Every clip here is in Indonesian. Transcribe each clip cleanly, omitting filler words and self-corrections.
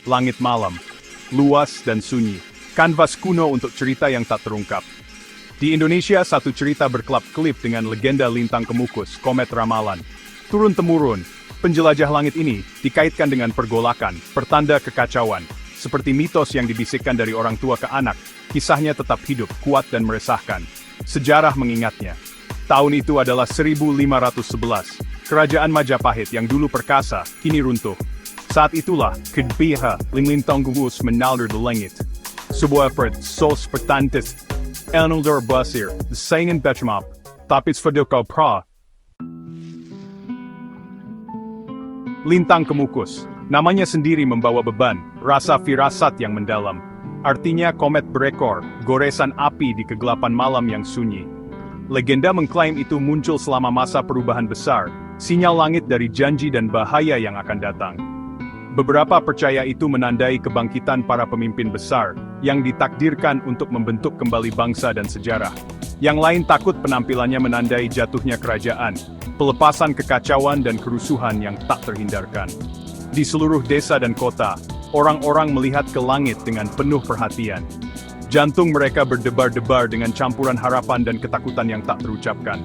langit malam, luas dan sunyi, kanvas kuno untuk cerita yang tak terungkap. Di Indonesia, satu cerita berkelap-kelip dengan legenda lintang kemukus, komet ramalan. Turun-temurun, penjelajah langit ini dikaitkan dengan pergolakan, pertanda kekacauan. Seperti mitos yang dibisikkan dari orang tua ke anak, kisahnya tetap hidup, kuat dan meresahkan. Sejarah mengingatnya. Tahun itu adalah 1511. Kerajaan Majapahit yang dulu perkasa, kini runtuh. Saat itulah, Kedbiha, Linglintang Gugus menalur di langit. Sebuah sos pertantis, Elnuldur Basir, Saingan Bechamap, Tapits Fadoko Pra. Lintang kemukus, namanya sendiri membawa beban, rasa firasat yang mendalam. Artinya komet berekor, goresan api di kegelapan malam yang sunyi. Legenda mengklaim itu muncul selama masa perubahan besar, sinyal langit dari janji dan bahaya yang akan datang. Beberapa percaya itu menandai kebangkitan para pemimpin besar, yang ditakdirkan untuk membentuk kembali bangsa dan sejarah. Yang lain takut penampilannya menandai jatuhnya kerajaan, pelepasan kekacauan dan kerusuhan yang tak terhindarkan. Di seluruh desa dan kota, orang-orang melihat ke langit dengan penuh perhatian. Jantung mereka berdebar-debar dengan campuran harapan dan ketakutan yang tak terucapkan.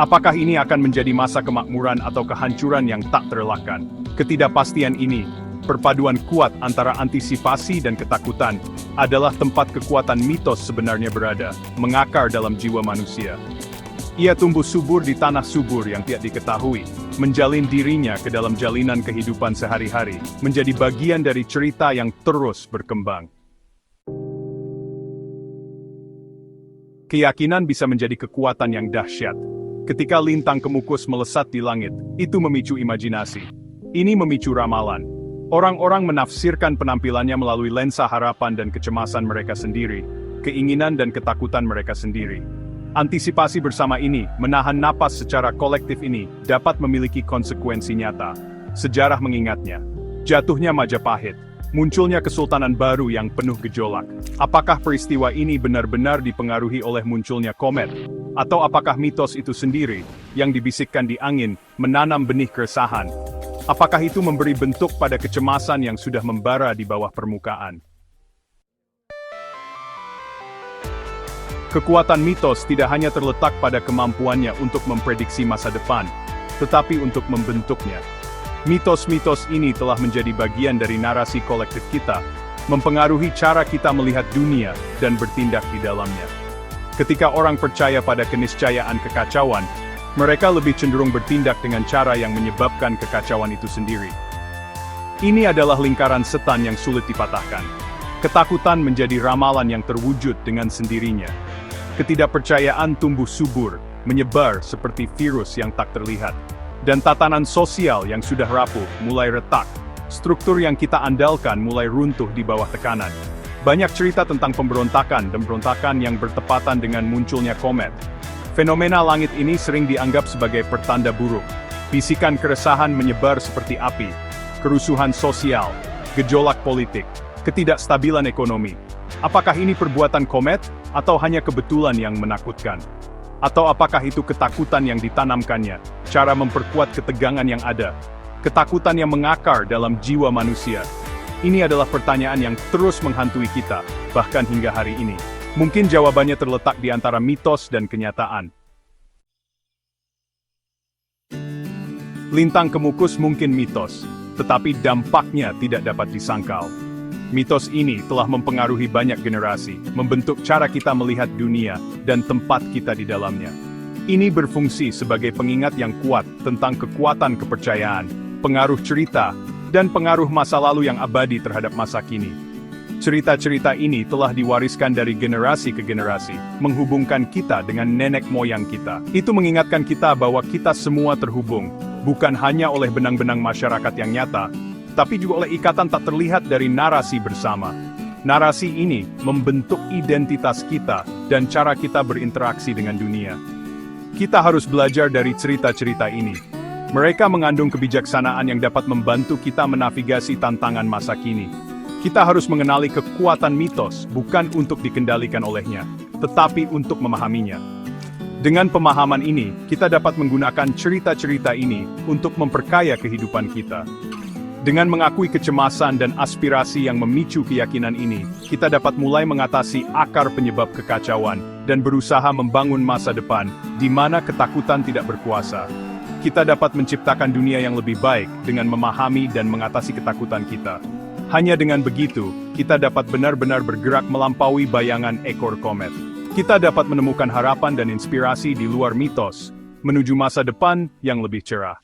Apakah ini akan menjadi masa kemakmuran atau kehancuran yang tak terelakkan? Ketidakpastian ini, perpaduan kuat antara antisipasi dan ketakutan, adalah tempat kekuatan mitos sebenarnya berada, mengakar dalam jiwa manusia. Ia tumbuh subur di tanah subur yang tidak diketahui, menjalin dirinya ke dalam jalinan kehidupan sehari-hari, menjadi bagian dari cerita yang terus berkembang. Keyakinan bisa menjadi kekuatan yang dahsyat. Ketika lintang kemukus melesat di langit, itu memicu imajinasi. Ini memicu ramalan. Orang-orang menafsirkan penampilannya melalui lensa harapan dan kecemasan mereka sendiri, keinginan dan ketakutan mereka sendiri. Antisipasi bersama ini, menahan napas secara kolektif ini, dapat memiliki konsekuensi nyata. Sejarah mengingatnya. Jatuhnya Majapahit, munculnya kesultanan baru yang penuh gejolak. Apakah peristiwa ini benar-benar dipengaruhi oleh munculnya komet? Atau apakah mitos itu sendiri, yang dibisikkan di angin, menanam benih keresahan? Apakah itu memberi bentuk pada kecemasan yang sudah membara di bawah permukaan? Kekuatan mitos tidak hanya terletak pada kemampuannya untuk memprediksi masa depan, tetapi untuk membentuknya. Mitos-mitos ini telah menjadi bagian dari narasi kolektif kita, mempengaruhi cara kita melihat dunia dan bertindak di dalamnya. Ketika orang percaya pada keniscayaan kekacauan, mereka lebih cenderung bertindak dengan cara yang menyebabkan kekacauan itu sendiri. Ini adalah lingkaran setan yang sulit dipatahkan. Ketakutan menjadi ramalan yang terwujud dengan sendirinya. Ketidakpercayaan tumbuh subur, menyebar seperti virus yang tak terlihat. Dan tatanan sosial yang sudah rapuh mulai retak. Struktur yang kita andalkan mulai runtuh di bawah tekanan. Banyak cerita tentang pemberontakan dan pemberontakan yang bertepatan dengan munculnya komet. Fenomena langit ini sering dianggap sebagai pertanda buruk. Bisikan keresahan menyebar seperti api. Kerusuhan sosial, gejolak politik, ketidakstabilan ekonomi. Apakah ini perbuatan komet, atau hanya kebetulan yang menakutkan? Atau apakah itu ketakutan yang ditanamkannya, cara memperkuat ketegangan yang ada, ketakutan yang mengakar dalam jiwa manusia? Ini adalah pertanyaan yang terus menghantui kita, bahkan hingga hari ini. Mungkin jawabannya terletak di antara mitos dan kenyataan. Lintang kemukus mungkin mitos, tetapi dampaknya tidak dapat disangkal. Mitos ini telah mempengaruhi banyak generasi, membentuk cara kita melihat dunia dan tempat kita di dalamnya. Ini berfungsi sebagai pengingat yang kuat tentang kekuatan kepercayaan, pengaruh cerita, dan pengaruh masa lalu yang abadi terhadap masa kini. Cerita-cerita ini telah diwariskan dari generasi ke generasi, menghubungkan kita dengan nenek moyang kita. Itu mengingatkan kita bahwa kita semua terhubung, bukan hanya oleh benang-benang masyarakat yang nyata, tapi juga oleh ikatan tak terlihat dari narasi bersama. Narasi ini membentuk identitas kita dan cara kita berinteraksi dengan dunia. Kita harus belajar dari cerita-cerita ini. Mereka mengandung kebijaksanaan yang dapat membantu kita menavigasi tantangan masa kini. Kita harus mengenali kekuatan mitos bukan untuk dikendalikan olehnya, tetapi untuk memahaminya. Dengan pemahaman ini, kita dapat menggunakan cerita-cerita ini untuk memperkaya kehidupan kita. Dengan mengakui kecemasan dan aspirasi yang memicu keyakinan ini, kita dapat mulai mengatasi akar penyebab kekacauan dan berusaha membangun masa depan di mana ketakutan tidak berkuasa. Kita dapat menciptakan dunia yang lebih baik dengan memahami dan mengatasi ketakutan kita. Hanya dengan begitu, kita dapat benar-benar bergerak melampaui bayangan ekor komet. Kita dapat menemukan harapan dan inspirasi di luar mitos, menuju masa depan yang lebih cerah.